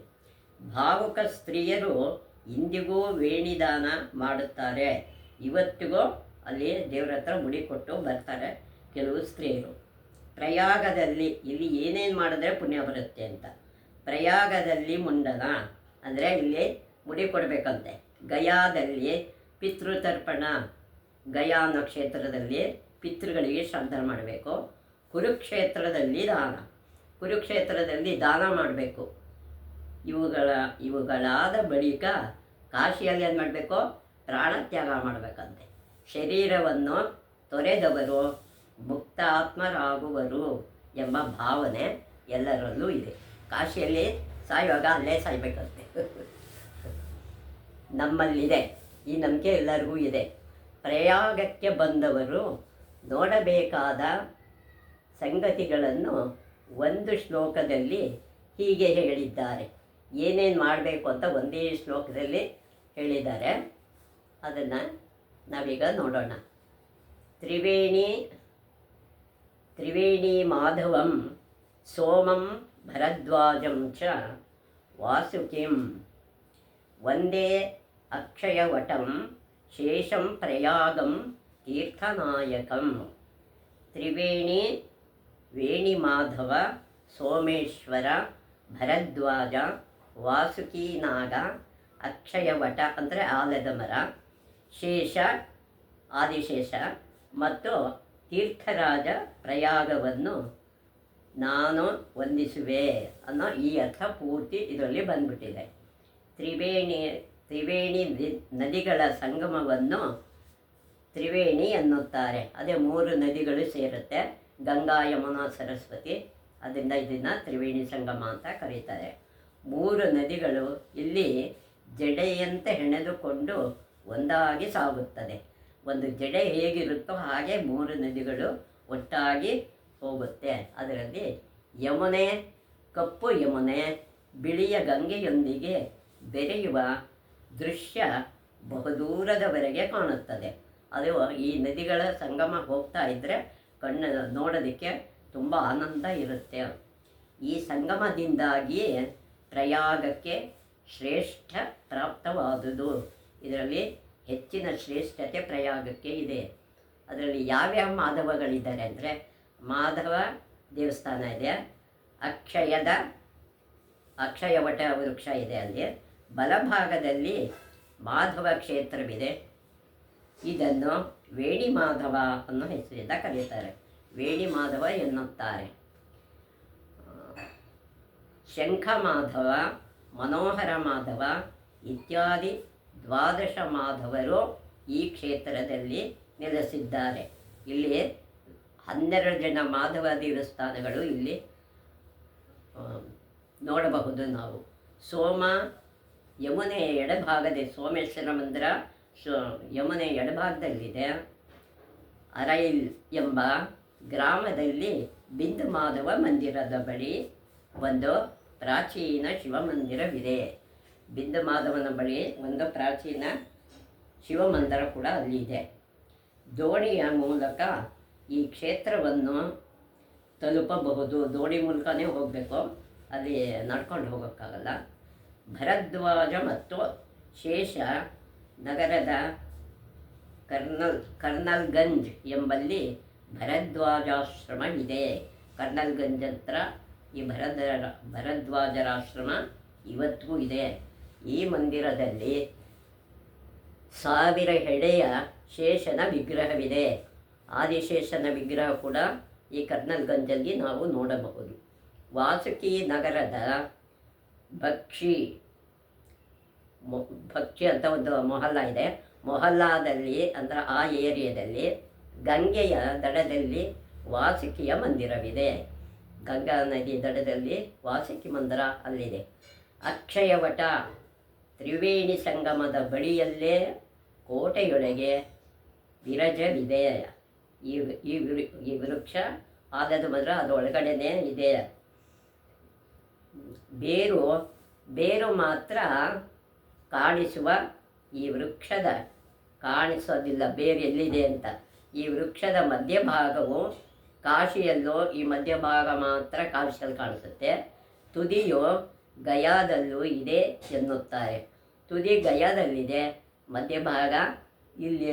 ಭಾವುಕ ಸ್ತ್ರೀಯರು ಇಂದಿಗೂ ವೇಣಿದಾನ ಮಾಡುತ್ತಾರೆ, ಇವತ್ತಿಗೂ ಅಲ್ಲಿ ದೇವರ ಹತ್ರ ಮುಡಿ ಕೊಟ್ಟು ಬರ್ತಾರೆ ಕೆಲವು ಸ್ತ್ರೀಯರು. ಪ್ರಯಾಗದಲ್ಲಿ ಇಲ್ಲಿ ಏನೇನು ಮಾಡಿದ್ರೆ ಪುಣ್ಯ ಬರುತ್ತೆ ಅಂತ, ಪ್ರಯಾಗದಲ್ಲಿ ಮುಂಡನ ಅಂದರೆ ಇಲ್ಲಿ ಮುಡಿ ಕೊಡಬೇಕಂತೆ. ಗಯಾದಲ್ಲಿ ಪಿತೃತರ್ಪಣ, ಗಯಾ ಅನ್ನೋ ಕ್ಷೇತ್ರದಲ್ಲಿ ಪಿತೃಗಳಿಗೆ ಶ್ರಾದ್ದ ಮಾಡಬೇಕು. ಕುರುಕ್ಷೇತ್ರದಲ್ಲಿ ದಾನ, ಕುರುಕ್ಷೇತ್ರದಲ್ಲಿ ದಾನ ಮಾಡಬೇಕು. ಇವುಗಳಾದ ಬಳಿಕ ಕಾಶಿಯಲ್ಲಿ ಏನು ಮಾಡಬೇಕು, ಪ್ರಾಣತ್ಯಾಗ ಮಾಡಬೇಕಂತೆ. ಶರೀರವನ್ನು ತೊರೆದವರು ಮುಕ್ತಾತ್ಮರಾಗುವರು ಎಂಬ ಭಾವನೆ ಎಲ್ಲರಲ್ಲೂ ಇದೆ. ಕಾಶಿಯಲ್ಲಿ ಸಾಯುವಾಗ ಅಲ್ಲೇ ಸಾಯ್ಬೇಕಂತೆ. ನಮ್ಮಲ್ಲಿದೆ ಈ ನಂಬಿಕೆ, ಎಲ್ಲರಿಗೂ ಇದೆ. ಪ್ರಯಾಗಕ್ಕೆ ಬಂದವರು ನೋಡಬೇಕಾದ ಸಂಗತಿಗಳನ್ನು ಒಂದು ಶ್ಲೋಕದಲ್ಲಿ ಹೀಗೆ ಹೇಳಿದ್ದಾರೆ. ಏನೇನು ಮಾಡಬೇಕು ಅಂತ ಒಂದೇ ಶ್ಲೋಕದಲ್ಲಿ ಹೇಳಿದ್ದಾರೆ. ಅದನ್ನು ನಾವೀಗ ನೋಡೋಣ. ತ್ರಿವೇಣಿ ಮಾಧವಂ ಸೋಮಂ ಭರದ್ವಾಜಂ ಚ ವಾಸುಕಿಂ ವಂದೇ ಅಕ್ಷಯವಟಂ ಶೇಷಂ ಪ್ರಯಾಗಂ ತೀರ್ಥನಾಯಕಂ. ತ್ರಿವೇಣಿ, ವೇಣಿಮಾಧವ, ಸೋಮೇಶ್ವರ, ಭರದ್ವಾಜ, ವಾಸುಕೀನಾಗ, ಅಕ್ಷಯವಟ ಅಂದರೆ ಆಲದ ಮರ, ಶೇಷ ಆದಿಶೇಷ ಮತ್ತು ತೀರ್ಥರಾಜ ಪ್ರಯಾಗವನ್ನು ನಾನು ವಂದಿಸುವೆ ಅನ್ನೋ ಈ ಅರ್ಥ ಪೂರ್ತಿ ಇದರಲ್ಲಿ ಬಂದ್ಬಿಟ್ಟಿದೆ. ತ್ರಿವೇಣಿ ನದಿಗಳ ಸಂಗಮವನ್ನು ತ್ರಿವೇಣಿ ಎನ್ನುತ್ತಾರೆ. ಅದೇ 3 ನದಿಗಳು ಸೇರುತ್ತೆ, ಗಂಗಾ, ಯಮುನಾ, ಸರಸ್ವತಿ. ಅದರಿಂದ ಇದನ್ನು ತ್ರಿವೇಣಿ ಸಂಗಮ ಅಂತ ಕರೀತಾರೆ. 3 ನದಿಗಳು ಇಲ್ಲಿ ಜಡೆಯಂತೆ ಹೆಣೆದುಕೊಂಡು ಒಂದಾಗಿ ಸಾಗುತ್ತದೆ. ಒಂದು ಜಡೆ ಹೇಗಿರುತ್ತೋ ಹಾಗೆ 3 ನದಿಗಳು ಒಟ್ಟಾಗಿ ಹೋಗುತ್ತೆ. ಅದರಲ್ಲಿ ಯಮುನೆ, ಕಪ್ಪು ಯಮುನೆ ಬಿಳಿಯ ಗಂಗೆಯೊಂದಿಗೆ ಬೆರೆಯುವ ದೃಶ್ಯ ಬಹುದೂರದವರೆಗೆ ಕಾಣುತ್ತದೆ. ಅದು ಈ ನದಿಗಳ ಸಂಗಮ ಹೋಗ್ತಾ ಇದ್ದರೆ ಕಣ್ಣು ನೋಡೋದಕ್ಕೆ ತುಂಬ ಆನಂದ ಇರುತ್ತೆ. ಈ ಸಂಗಮದಿಂದಾಗಿಯೇ ಪ್ರಯಾಗಕ್ಕೆ ಶ್ರೇಷ್ಠ ಪ್ರಾಪ್ತವಾದುದು. ಇದರಲ್ಲಿ ಹೆಚ್ಚಿನ ಶ್ರೇಷ್ಠತೆ ಪ್ರಯಾಗಕ್ಕೆ ಇದೆ. ಅದರಲ್ಲಿ ಯಾವ್ಯಾವ ಮಾಧವಗಳಿದ್ದಾರೆ ಅಂದರೆ, ಮಾಧವ ದೇವಸ್ಥಾನ ಇದೆ, ಅಕ್ಷಯವಟ ವೃಕ್ಷ ಇದೆ, ಅಲ್ಲಿ ಬಲಭಾಗದಲ್ಲಿ ಮಾಧವ ಕ್ಷೇತ್ರವಿದೆ. ಇದನ್ನು ವೇಣಿ ಮಾಧವ ಅನ್ನೋ ಹೆಸರಿಂದ ಕರೆಯುತ್ತಾರೆ, ವೇಣಿ ಮಾಧವ ಎನ್ನುತ್ತಾರೆ. ಶಂಖ ಮಾಧವ, ಮನೋಹರ ಮಾಧವ ಇತ್ಯಾದಿ 12 ಮಾಧವರು ಈ ಕ್ಷೇತ್ರದಲ್ಲಿ ನೆಲೆಸಿದ್ದಾರೆ. ಇಲ್ಲಿ 12 ಜನ ಮಾಧವ ದೇವಸ್ಥಾನಗಳು ಇಲ್ಲಿ ನೋಡಬಹುದು ನಾವು. ಯಮುನೆಯ ಎಡಭಾಗದ ಸೋಮೇಶ್ವರ ಮಂದಿರ ಯಮುನೆಯ ಎಡಭಾಗದಲ್ಲಿದೆ. ಅರೈಲ್ ಎಂಬ ಗ್ರಾಮದಲ್ಲಿ ಬಿಂದು ಮಾಧವ ಮಂದಿರದ ಬಳಿ ಒಂದು ಪ್ರಾಚೀನ ಶಿವಮಂದಿರವಿದೆ. ಬಿಂದು ಮಾಧವನ ಬಳಿ ಒಂದು ಪ್ರಾಚೀನ ಶಿವಮಂದಿರ ಕೂಡ ಅಲ್ಲಿದೆ. ದೋಣಿಯ ಮೂಲಕ ಈ ಕ್ಷೇತ್ರವನ್ನು ತಲುಪಬಹುದು. ದೋಣಿ ಮೂಲಕನೇ ಹೋಗಬೇಕು, ಅಲ್ಲಿ ನಡ್ಕೊಂಡು ಹೋಗೋಕ್ಕಾಗಲ್ಲ. ಭರದ್ವಾಜ ಮತ್ತು ಶೇಷ ನಗರದ ಕರ್ನಲ್ಗಂಜ್ ಎಂಬಲ್ಲಿ ಭರದ್ವಾಜಾಶ್ರಮವಿದೆ. ಕರ್ನಲ್ಗಂಜ್ ಹತ್ರ ಈ ಭರದ್ವಾಜರಾಶ್ರಮ ಇವತ್ತಿಗೂ ಇದೆ. ಈ ಮಂದಿರದಲ್ಲಿ 1000 ಹೆಡೆಯ ಶೇಷನ ವಿಗ್ರಹವಿದೆ. ಆದಿಶೇಷನ ವಿಗ್ರಹ ಕೂಡ ಈ ಕರ್ನಲ್ಗಂಜಲ್ಲಿ ನಾವು ನೋಡಬಹುದು. ವಾಸುಕಿ ನಗರದ ಭಕ್ಷಿ ಅಂತ ಒಂದು ಮೊಹಲ್ಲ ಇದೆ. ಮೊಹಲ್ಲಾದಲ್ಲಿ ಅಂದರೆ ಆ ಏರಿಯಾದಲ್ಲಿ ಗಂಗೆಯ ದಡದಲ್ಲಿ ವಾಸುಕಿಯ ಮಂದಿರವಿದೆ. ಗಂಗಾ ನದಿ ದಡದಲ್ಲಿ ವಾಸುಕಿ ಮಂದಿರ ಅಲ್ಲಿದೆ. ಅಕ್ಷಯವಟ ತ್ರಿವೇಣಿ ಸಂಗಮದ ಬಳಿಯಲ್ಲೇ ಕೋಟೆಯೊಳಗೆ ವಿರಜವಿದೆ. ಈ ವೃಕ್ಷ ಆದದ್ದು ಮಾತ್ರ ಅದು ಒಳಗಡೆನೇ ಇದೆ. ಬೇರು ಮಾತ್ರ ಕಾಣಿಸುವ ಈ ವೃಕ್ಷದ ಕಾಣಿಸೋದಿಲ್ಲ ಬೇರು ಎಲ್ಲಿದೆ ಅಂತ. ಈ ವೃಕ್ಷದ ಮಧ್ಯಭಾಗವು ಕಾಶಿಯಲ್ಲೋ ಈ ಮಧ್ಯಭಾಗ ಮಾತ್ರ ಕಾಶಿಯಲ್ಲಿ ಕಾಣಿಸುತ್ತೆ. ತುದಿಯು ಗಯಾದಲ್ಲೂ ಇದೆ ಎನ್ನುತ್ತಾರೆ. ತುದಿ ಗಯಾದಲ್ಲಿದೆ, ಮಧ್ಯಭಾಗ ಇಲ್ಲಿ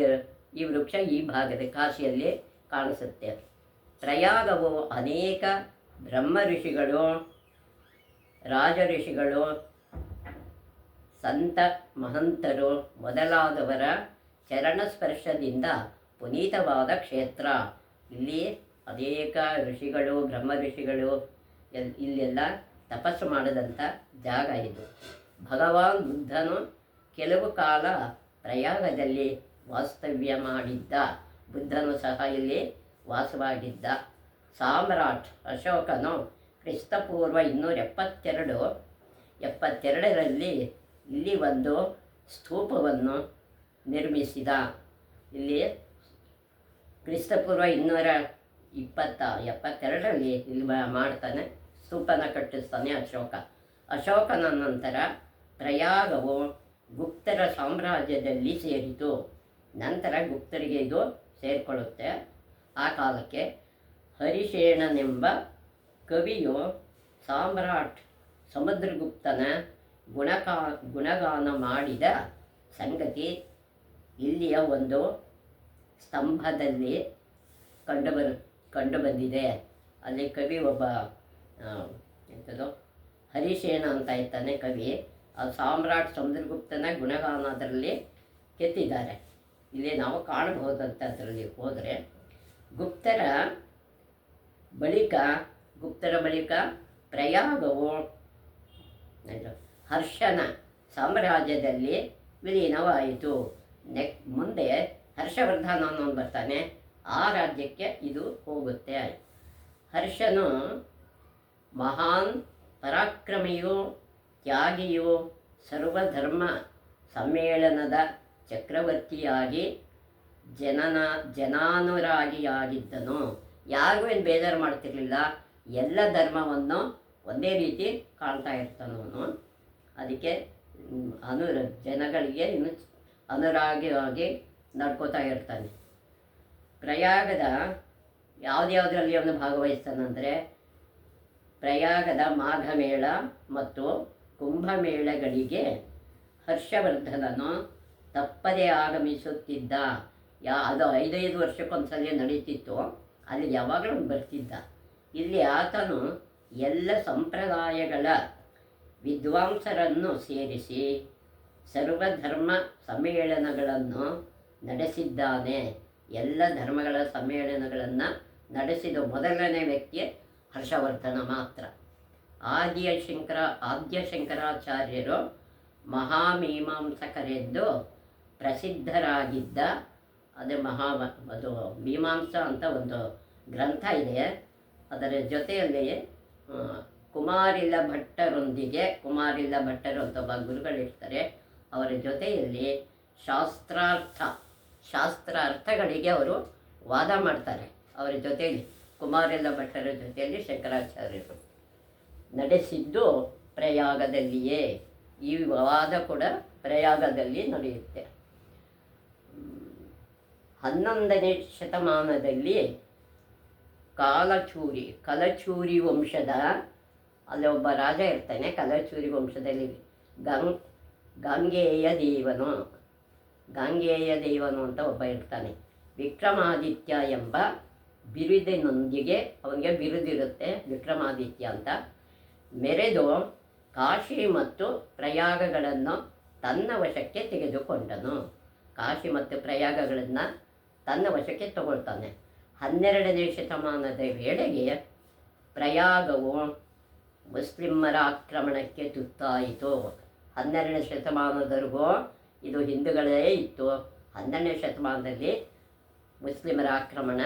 ಈ ವೃಕ್ಷ ಈ ಭಾಗದ ಕಾಶಿಯಲ್ಲಿ ಕಾಣಿಸುತ್ತೆ. ಪ್ರಯಾಗವು ಅನೇಕ ಬ್ರಹ್ಮ ಋಷಿಗಳು, ರಾಜ ಋಷಿಗಳು, ಸಂತ ಮಹಂತರು ಮೊದಲಾದವರ ಚರಣಸ್ಪರ್ಶದಿಂದ ಪುನೀತವಾದ ಕ್ಷೇತ್ರ. ಇಲ್ಲಿ ಅನೇಕ ಋಷಿಗಳು, ಬ್ರಹ್ಮ ಋಷಿಗಳು ಇಲ್ಲೆಲ್ಲ ತಪಸ್ಸು ಮಾಡಿದಂಥ ಜಾಗ ಇದು. ಭಗವಾನ್ ಬುದ್ಧನು ಕೆಲವು ಕಾಲ ಪ್ರಯಾಗದಲ್ಲಿ ವಾಸ್ತವ್ಯ ಮಾಡಿದ್ದ. ಬುದ್ಧನು ಸಹ ಇಲ್ಲಿ ವಾಸವಾಗಿದ್ದ. ಸಾಮ್ರಾಟ್ ಅಶೋಕನು ಕ್ರಿಸ್ತಪೂರ್ವ 272ರಲ್ಲಿ ಇಲ್ಲಿ ಒಂದು ಸ್ತೂಪವನ್ನು ನಿರ್ಮಿಸಿದ. ಇಲ್ಲಿ ಕ್ರಿಸ್ತಪೂರ್ವ 272ರಲ್ಲಿ ಇಲ್ಲಿ ಮಾಡ್ತಾನೆ, ಸ್ತೂಪನ ಕಟ್ಟಿಸ್ತಾನೆ ಅಶೋಕನ ನಂತರ ಪ್ರಯಾಗವು ಗುಪ್ತರ ಸಾಮ್ರಾಜ್ಯದಲ್ಲಿ ಸೇರಿತು. ನಂತರ ಗುಪ್ತರಿಗೆ ಇದು ಸೇರಿಕೊಳ್ಳುತ್ತೆ. ಆ ಕಾಲಕ್ಕೆ ಹರಿಶೇಣನೆಂಬ ಕವಿಯು ಸಾಮ್ರಾಟ್ ಸಮುದ್ರಗುಪ್ತನ ಗುಣಗಾನ ಮಾಡಿದ ಸಂಗತಿ ಇಲ್ಲಿಯ ಒಂದು ಸ್ತಂಭದಲ್ಲಿ ಕಂಡುಬಂದಿದೆ. ಅಲ್ಲಿ ಕವಿ ಒಬ್ಬ ಹರಿಶೇಣ ಅಂತ ಇರ್ತಾನೆ ಕವಿ. ಆ ಸಾಮ್ರಾಟ್ ಸಮುದ್ರಗುಪ್ತನ ಗುಣಗಾನದಲ್ಲಿ ಕೆತ್ತಿದ್ದಾರೆ. ಇಲ್ಲಿ ನಾವು ಕಾಣಬಹುದಂತ ಅದರಲ್ಲಿ ಹೋದರೆ ಗುಪ್ತರ ಬಳಿಕ ಪ್ರಯಾಗವು ಹರ್ಷನ ಸಾಮ್ರಾಜ್ಯದಲ್ಲಿ ವಿಲೀನವಾಯಿತು. ಮುಂದೆ ಹರ್ಷವರ್ಧನ ಅನ್ನೋನು ಬರ್ತಾನೆ, ಆ ರಾಜ್ಯಕ್ಕೆ ಇದು ಹೋಗುತ್ತೆ. ಹರ್ಷನು ಮಹಾನ್ ಪರಾಕ್ರಮಿಯು, ತ್ಯಾಗಿಯು, ಸರ್ವಧರ್ಮ ಸಮ್ಮೇಳನದ ಚಕ್ರವರ್ತಿಯಾಗಿ ಜನಾನುರಾಗಿಯಾಗಿದ್ದನು. ಯಾರಿಗೂ ಏನು ಬೇಜಾರು ಮಾಡ್ತಿರ್ಲಿಲ್ಲ. ಎಲ್ಲ ಧರ್ಮವನ್ನು ಒಂದೇ ರೀತಿ ಕಾಣ್ತಾ ಇರ್ತಾನವನು. ಅದಕ್ಕೆ ಜನಗಳಿಗೆ ಇನ್ನು ಅನುರಾಗಿಯಾಗಿ ನಡ್ಕೋತಾ ಇರ್ತಾನೆ. ಪ್ರಯಾಗದ ಯಾವುದ್ಯಾವುದರಲ್ಲಿ ಅವನು ಭಾಗವಹಿಸ್ತಾನಂದರೆ ಪ್ರಯಾಗದ ಮಾಘಮೇಳ ಮತ್ತು ಕುಂಭಮೇಳಗಳಿಗೆ ಹರ್ಷವರ್ಧನನು ತಪ್ಪದೇ ಆಗಮಿಸುತ್ತಿದ್ದ. ಅದು 5 ವರ್ಷಕ್ಕೊಂದ್ಸಲ ನಡೀತಿತ್ತು. ಅಲ್ಲಿ ಯಾವಾಗಲೂ ಬರ್ತಿದ್ದ. ಇಲ್ಲಿ ಆತನು ಎಲ್ಲ ಸಂಪ್ರದಾಯಗಳ ವಿದ್ವಾಂಸರನ್ನು ಸೇರಿಸಿ ಸರ್ವಧರ್ಮ ಸಮ್ಮೇಳನಗಳನ್ನು ನಡೆಸಿದ್ದಾನೆ. ಎಲ್ಲ ಧರ್ಮಗಳ ಸಮ್ಮೇಳನಗಳನ್ನು ನಡೆಸಿದ ಮೊದಲನೇ ವ್ಯಕ್ತಿ ಹರ್ಷವರ್ಧನ ಮಾತ್ರ. ಆದ್ಯ ಶಂಕರಾಚಾರ್ಯರು ಮಹಾಮೀಮಾಂಸಕರೆಂದು ಪ್ರಸಿದ್ಧರಾಗಿದ್ದ. ಅದು ಮೀಮಾಂಸಾ ಅಂತ ಒಂದು ಗ್ರಂಥ ಇದೆ. ಅದರ ಜೊತೆಯಲ್ಲಿ ಕುಮಾರಿಲ ಭಟ್ಟರು ಅಂತ ಒಬ್ಬ ಗುರುಗಳಿರ್ತಾರೆ. ಅವರ ಜೊತೆಯಲ್ಲಿ ಶಾಸ್ತ್ರಾರ್ಥಗಳಿಗೆ ಅವರು ವಾದ ಮಾಡ್ತಾರೆ. ಅವರ ಜೊತೆಯಲ್ಲಿ ಕುಮಾರಿಲ ಭಟ್ಟರ ಜೊತೆಯಲ್ಲಿ ಶಂಕರಾಚಾರ್ಯರು ನಡೆಸಿದ್ದು ಪ್ರಯಾಗದಲ್ಲಿಯೇ. ಈ ವಾದ ಕೂಡ ಪ್ರಯಾಗದಲ್ಲಿ ನಡೆಯುತ್ತೆ. 11ನೇ ಶತಮಾನದಲ್ಲಿ ಕಲಚೂರಿ ವಂಶದ ಅಲ್ಲಿ ಒಬ್ಬ ರಾಜ ಇರ್ತಾನೆ. ಕಲಚೂರಿ ವಂಶದಲ್ಲಿ ಗಾಂಗೇಯ ದೇವನು ಅಂತ ಒಬ್ಬ ಇರ್ತಾನೆ. ವಿಕ್ರಮಾದಿತ್ಯ ಎಂಬ ಬಿರುದಿನೊಂದಿಗೆ ಅವನಿಗೆ ಬಿರುದಿರುತ್ತೆ, ವಿಕ್ರಮಾದಿತ್ಯ ಅಂತ. ಮೆರೆದು ಕಾಶಿ ಮತ್ತು ಪ್ರಯಾಗಗಳನ್ನು ತನ್ನ ವಶಕ್ಕೆ ತೆಗೆದುಕೊಂಡನು. ಕಾಶಿ ಮತ್ತು ಪ್ರಯಾಗಗಳನ್ನು ತನ್ನ ವಶಕ್ಕೆ ತಗೊಳ್ತಾನೆ. 12ನೇ ಶತಮಾನದ ವೇಳೆಗೆ ಪ್ರಯಾಗವು ಮುಸ್ಲಿಮರ ಆಕ್ರಮಣಕ್ಕೆ ತುತ್ತಾಯಿತು. 12ನೇ ಶತಮಾನದವರೆಗೂ ಇದು ಹಿಂದೂಗಳೇ ಇತ್ತು. 12ನೇ ಶತಮಾನದಲ್ಲಿ ಮುಸ್ಲಿಮರ ಆಕ್ರಮಣ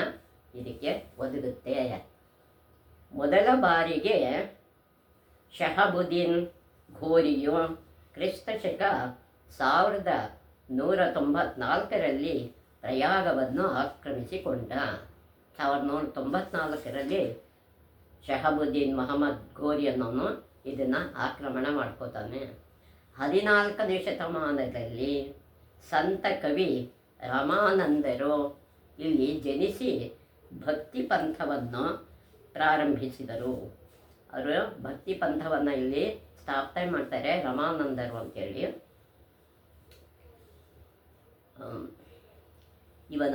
ಇದಕ್ಕೆ ಒದಗುತ್ತೆ. ಮೊದಲ ಬಾರಿಗೆ ಶಹಬುದ್ದೀನ್ ಘೋರಿಯು ಕ್ರಿಸ್ತ ಶಕ 1194ರಲ್ಲಿ ಪ್ರಯಾಗವನ್ನು ಆಕ್ರಮಿಸಿಕೊಂಡ. 1194ರಲ್ಲಿ ಶಹಬುದ್ದೀನ್ ಮೊಹಮ್ಮದ್ ಘೋರಿ ಅನ್ನೋನು ಇದನ್ನು ಆಕ್ರಮಣ ಮಾಡ್ಕೋತಾನೆ. 14ನೇ ಶತಮಾನದಲ್ಲಿ ಸಂತ ಕವಿ ರಾಮಾನಂದರು ಇಲ್ಲಿ ಜನಿಸಿ ಭಕ್ತಿ ಪಂಥವನ್ನು ಪ್ರಾರಂಭಿಸಿದರು. ಅವರು ಭಕ್ತಿ ಪಂಥವನ್ನು ಇಲ್ಲಿ ಸ್ಥಾಪನೆ ಮಾಡ್ತಾರೆ, ರಾಮಾನಂದರು ಅಂತೇಳಿ. ಇವರ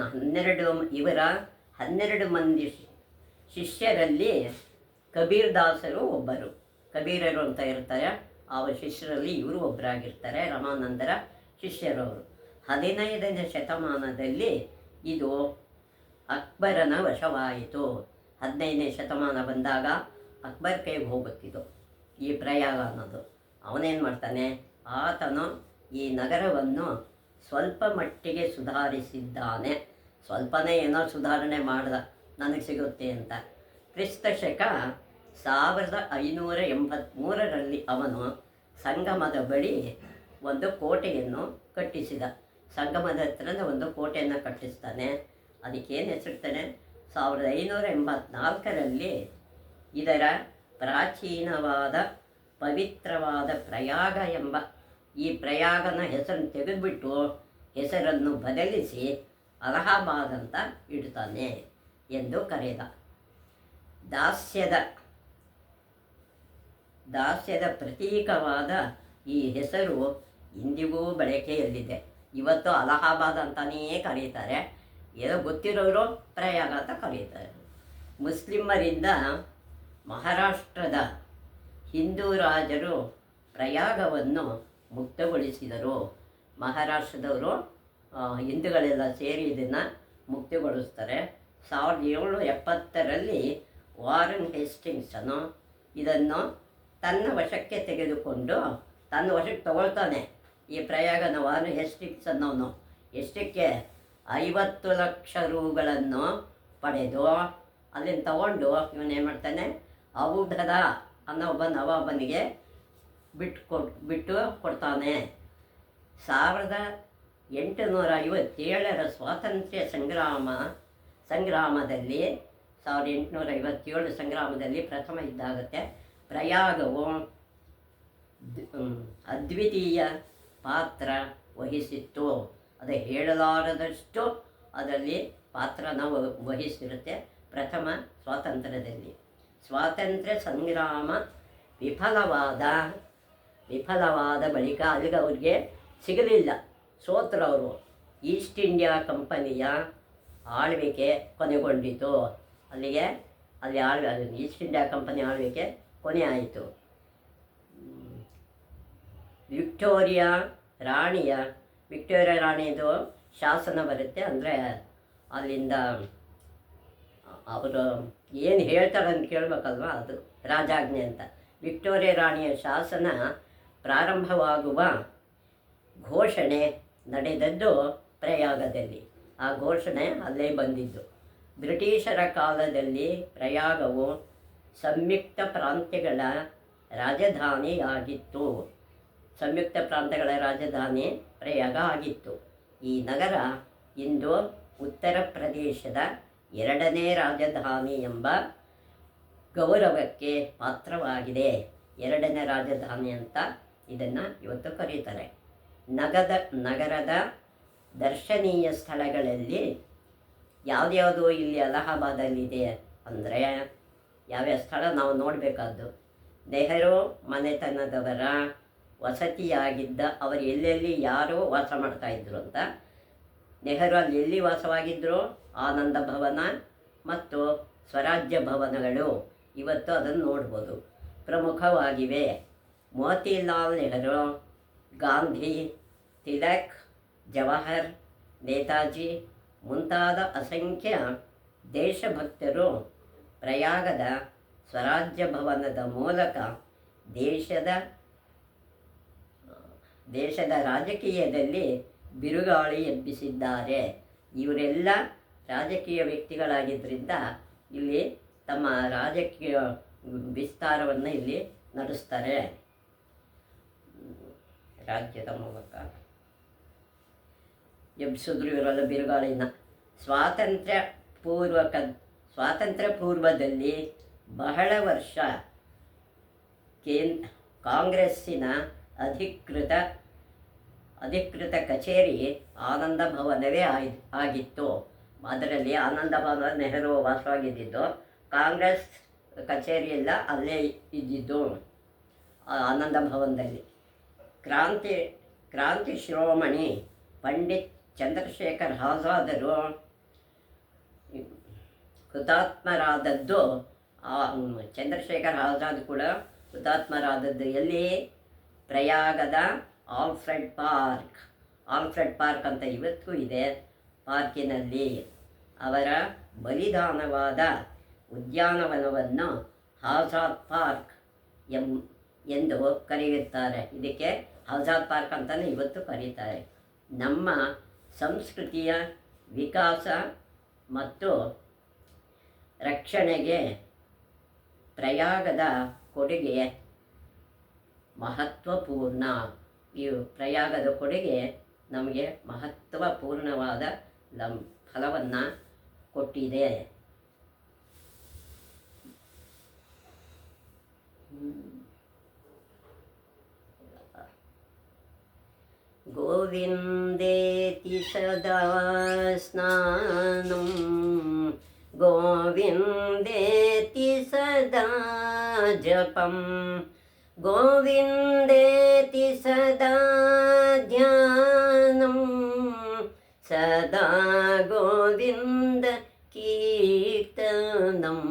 12 ಮಂದಿ ಶಿಷ್ಯರಲ್ಲಿ ಕಬೀರ್ ದಾಸರು ಒಬ್ಬರು. ಕಬೀರರು ಅಂತ ಇರ್ತಾರೆ, ಅವರ ಶಿಷ್ಯರಲ್ಲಿ ಇವರು ಒಬ್ಬರಾಗಿರ್ತಾರೆ, ರಾಮಾನಂದರ ಶಿಷ್ಯರವರು. 15ನೇ ಶತಮಾನದಲ್ಲಿ ಇದು ಅಕ್ಬರನ ವಶವಾಯಿತು. 15ನೇ ಶತಮಾನ ಬಂದಾಗ ಅಕ್ಬರ್ ಕೈಗೆ ಹೋಗುತ್ತಿದ್ದು ಈ ಪ್ರಯಾಗ ಅನ್ನೋದು. ಅವನೇನು ಮಾಡ್ತಾನೆ, ಆತನು ಈ ನಗರವನ್ನು ಸ್ವಲ್ಪ ಮಟ್ಟಿಗೆ ಸುಧಾರಿಸಿದ್ದಾನೆ. ಸ್ವಲ್ಪನೇ ಏನೋ ಸುಧಾರಣೆ ಮಾಡ್ದ, ನನಗೆ ಸಿಗುತ್ತೆ ಅಂತ. ಕ್ರಿಸ್ತ ಶಕ 1583ರಲ್ಲಿ ಅವನು ಸಂಗಮದ ಬಳಿ ಒಂದು ಕೋಟೆಯನ್ನು ಕಟ್ಟಿಸಿದ. ಸಂಗಮದ ಹತ್ರ ಒಂದು ಕೋಟೆಯನ್ನು ಕಟ್ಟಿಸ್ತಾನೆ. ಅದಕ್ಕೇನು ಹೆಸರಿಡ್ತಾನೆ, 1584ರಲ್ಲಿ ಇದರ ಪ್ರಾಚೀನವಾದ ಪವಿತ್ರವಾದ ಪ್ರಯಾಗ ಎಂಬ ಈ ಪ್ರಯಾಗನ ಹೆಸರನ್ನು ತೆಗೆದುಬಿಟ್ಟು ಹೆಸರನ್ನು ಬದಲಿಸಿ ಅಲಹಾಬಾದ್ ಅಂತ ಇಡ್ತಾನೆ ಎಂದು ಕರೆದ. ದಾಸ್ಯದ ಪ್ರತೀಕವಾದ ಈ ಹೆಸರು ಇಂದಿಗೂ ಬಳಕೆಯಲ್ಲಿದೆ. ಇವತ್ತು ಅಲಹಾಬಾದ್ ಅಂತಲೇ ಕರೀತಾರೆ, ಏನೋ ಗೊತ್ತಿರೋರು ಪ್ರಯಾಗ ಅಂತ ಕರೀತಾರೆ. ಮುಸ್ಲಿಮರಿಂದ ಮಹಾರಾಷ್ಟ್ರದ ಹಿಂದೂ ರಾಜರು ಪ್ರಯಾಗವನ್ನು ಮುಕ್ತಗೊಳಿಸಿದರು. ಮಹಾರಾಷ್ಟ್ರದವರು ಹಿಂದೂಗಳೆಲ್ಲ ಸೇರಿ ಇದನ್ನು ಮುಕ್ತಗೊಳಿಸ್ತಾರೆ. 1770ರಲ್ಲಿ ವಾರನ್ ಹೇಸ್ಟಿಂಗ್ಸನು ಇದನ್ನು ತನ್ನ ವಶಕ್ಕೆ ತೆಗೆದುಕೊಂಡು ತನ್ನ ವಶಕ್ಕೆ ತಗೊಳ್ತಾನೆ. ಈ ಪ್ರಯಾಗನ ವಾರನ್ ಹೇಸ್ಟಿಂಗ್ಸ್ ಅನ್ನೋನು ಎಷ್ಟಕ್ಕೆ 50 ಲಕ್ಷ ರೂಗಳನ್ನು ಪಡೆದು ಅಲ್ಲಿಂದ ತಗೊಂಡು ಇವನೇನು ಮಾಡ್ತಾನೆ, ಔಧದ ಅನ್ನೋ ಒಬ್ಬ ನವಾಬನಿಗೆ ಬಿಟ್ಟು ಕೊಡ್ತಾನೆ. 1857ರ ಸ್ವಾತಂತ್ರ್ಯ ಸಂಗ್ರಾಮದಲ್ಲಿ 1857 ಸಂಗ್ರಾಮದಲ್ಲಿ ಪ್ರಥಮ ಇದ್ದಾಗುತ್ತೆ. ಪ್ರಯಾಗವು ಅದ್ವಿತೀಯ ಪಾತ್ರ ವಹಿಸಿತ್ತು. ಅದು ಹೇಳಲಾರದಷ್ಟು ಅದರಲ್ಲಿ ಪಾತ್ರನ ವಹಿಸಿರುತ್ತೆ. ಪ್ರಥಮ ಸ್ವಾತಂತ್ರ್ಯದಲ್ಲಿ ಸ್ವಾತಂತ್ರ್ಯ ಸಂಗ್ರಾಮ ವಿಫಲವಾದ ಬಳಿಕ ಅಲ್ಲಿಗೆ ಅವ್ರಿಗೆ ಸಿಗಲಿಲ್ಲ, ಸೋತ್ರವರು. ಈಸ್ಟ್ ಇಂಡಿಯಾ ಕಂಪನಿಯ ಆಳ್ವಿಕೆ ಕೊನೆಗೊಂಡಿತು. ಅಲ್ಲಿ ಈಸ್ಟ್ ಇಂಡಿಯಾ ಕಂಪನಿ ಆಳ್ವಿಕೆ ಕೊನೆ ಆಯಿತು. ವಿಕ್ಟೋರಿಯಾ ರಾಣಿಯದು ಶಾಸನ ಬರುತ್ತೆ. ಅಂದರೆ ಅಲ್ಲಿಂದ ಅವರು ಏನು ಹೇಳ್ತಾರೆ ಅಂತ ಕೇಳಬೇಕಲ್ವ, ಅದು ರಾಜಾಜ್ಞೆ ಅಂತ. ವಿಕ್ಟೋರಿಯಾ ರಾಣಿಯ ಶಾಸನ ಪ್ರಾರಂಭವಾಗುವ ಘೋಷಣೆ ನಡೆದದ್ದು ಪ್ರಯಾಗದಲ್ಲಿ. ಆ ಘೋಷಣೆ ಅಲ್ಲೇ ಬಂದಿದ್ದು. ಬ್ರಿಟಿಷರ ಕಾಲದಲ್ಲಿ ಪ್ರಯಾಗವು ಸಂಯುಕ್ತ ಪ್ರಾಂತ್ಯಗಳ ರಾಜಧಾನಿಯಾಗಿತ್ತು. ಸಂಯುಕ್ತ ಪ್ರಾಂತ್ಯಗಳ ರಾಜಧಾನಿ ಪ್ರಯಾಗ ಆಗಿತ್ತು. ಈ ನಗರ ಇಂದು ಉತ್ತರ ಪ್ರದೇಶದ 2ನೇ ರಾಜಧಾನಿ ಎಂಬ ಗೌರವಕ್ಕೆ ಪಾತ್ರವಾಗಿದೆ. 2ನೇ ರಾಜಧಾನಿ ಅಂತ ಇದನ್ನು ಇವತ್ತು ಕರೀತಾರೆ. ನಗರದ ದರ್ಶನೀಯ ಸ್ಥಳಗಳಲ್ಲಿ ಯಾವ್ದ್ಯಾವುದು ಇಲ್ಲಿ ಅಲಹಾಬಾದಲ್ಲಿದೆ ಅಂದರೆ, ಯಾವ್ಯಾವ ಸ್ಥಳ ನಾವು ನೋಡಬೇಕಾದ್ದು, ನೆಹರು ಮನೆತನದವರ ವಸತಿಯಾಗಿದ್ದ, ಅವರು ಎಲ್ಲೆಲ್ಲಿ ಯಾರು ವಾಸ ಮಾಡ್ತಾಯಿದ್ರು ಅಂತ. ನೆಹರು ಅಲ್ಲಿ ಎಲ್ಲಿ ವಾಸವಾಗಿದ್ದರು, ಆನಂದ ಭವನ ಮತ್ತು ಸ್ವರಾಜ್ಯ ಭವನಗಳು ಇವತ್ತು ಅದನ್ನು ನೋಡ್ಬೋದು, ಪ್ರಮುಖವಾಗಿವೆ. ಮೋತಿಲಾಲ್ ನೆಹರು, ಗಾಂಧಿ, ತಿಲಕ್, ಜವಾಹರ್, ನೇತಾಜಿ ಮುಂತಾದ ಅಸಂಖ್ಯ ದೇಶಭಕ್ತರು ಪ್ರಯಾಗದ ಸ್ವರಾಜ್ಯ ಭವನದ ಮೂಲಕ ದೇಶದ ರಾಜಕೀಯದಲ್ಲಿ ಬಿರುಗಾಳಿ ಎಬ್ಬಿಸಿದ್ದಾರೆ. ಇವರೆಲ್ಲ ರಾಜಕೀಯ ವ್ಯಕ್ತಿಗಳಾಗಿದ್ದರಿಂದ ಇಲ್ಲಿ ತಮ್ಮ ರಾಜಕೀಯ ವಿಸ್ತಾರವನ್ನು ಇಲ್ಲಿ ನಡೆಸ್ತಾರೆ. ರಾಜ್ಯದ ಮೂಲಕ ಎಬ್ಬಿಸಿದ್ರು ಇವರೆಲ್ಲ ಬಿರುಗಾಳಿನ. ಸ್ವಾತಂತ್ರ್ಯ ಪೂರ್ವದಲ್ಲಿ ಬಹಳ ವರ್ಷ ಕಾಂಗ್ರೆಸ್ಸಿನ ಅಧಿಕೃತ ಕಚೇರಿ ಆನಂದ ಭವನವೇ ಆಗಿತ್ತು. ಅದರಲ್ಲಿ ಆನಂದ ಭವನ ನೆಹರು ವಾಸವಾಗಿದ್ದು, ಕಾಂಗ್ರೆಸ್ ಕಚೇರಿಯೆಲ್ಲ ಅಲ್ಲೇ ಇದ್ದಿದ್ದು ಆನಂದ ಭವನದಲ್ಲಿ. ಕ್ರಾಂತಿ ಶಿರೋಮಣಿ ಪಂಡಿತ್ ಚಂದ್ರಶೇಖರ್ ಆಜಾದರು ಹುತಾತ್ಮರಾದದ್ದು, ಚಂದ್ರಶೇಖರ್ ಆಜಾದ್ ಕೂಡ ಹುತಾತ್ಮರಾದದ್ದು ಎಲ್ಲಿ? ಪ್ರಯಾಗದ ಆಲ್ಫ್ರೆಡ್ ಪಾರ್ಕ್ ಅಂತ ಇವತ್ತು ಇದೆ. ಪಾರ್ಕಿನಲ್ಲಿ ಅವರ ಬಲಿದಾನವಾದ ಉದ್ಯಾನವನವನ್ನು ಆಜಾದ್ ಪಾರ್ಕ್ ಎಂದು ಕರೆಯುತ್ತಾರೆ. ಇದಕ್ಕೆ ಆಜಾದ್ ಪಾರ್ಕ್ ಅಂತಲೇ ಇವತ್ತು ಕರೀತಾರೆ. ನಮ್ಮ ಸಂಸ್ಕೃತಿಯ ವಿಕಾಸ ಮತ್ತು ರಕ್ಷಣೆಗೆ ಪ್ರಯಾಗದ ಕೊಡುಗೆ ಮಹತ್ವಪೂರ್ಣ. ಈ ಪ್ರಯಾಗದ ಕೊಡುಗೆ ನಮಗೆ ಮಹತ್ವಪೂರ್ಣವಾದ ಫಲವನ್ನು ಕೊಟ್ಟಿದೆ. ಗೋವಿಂದೇತಿ ಸದಾ ಸ್ನಾನಂ ಗೋವಿಂದೇತಿ ಸದಾ ಜಪಂ ಗೋವಿಂದೇತಿ ಸದಾ ಧ್ಯಾನಂ ಸದಾ ಗೋವಿಂದ ಕೀರ್ತನಂ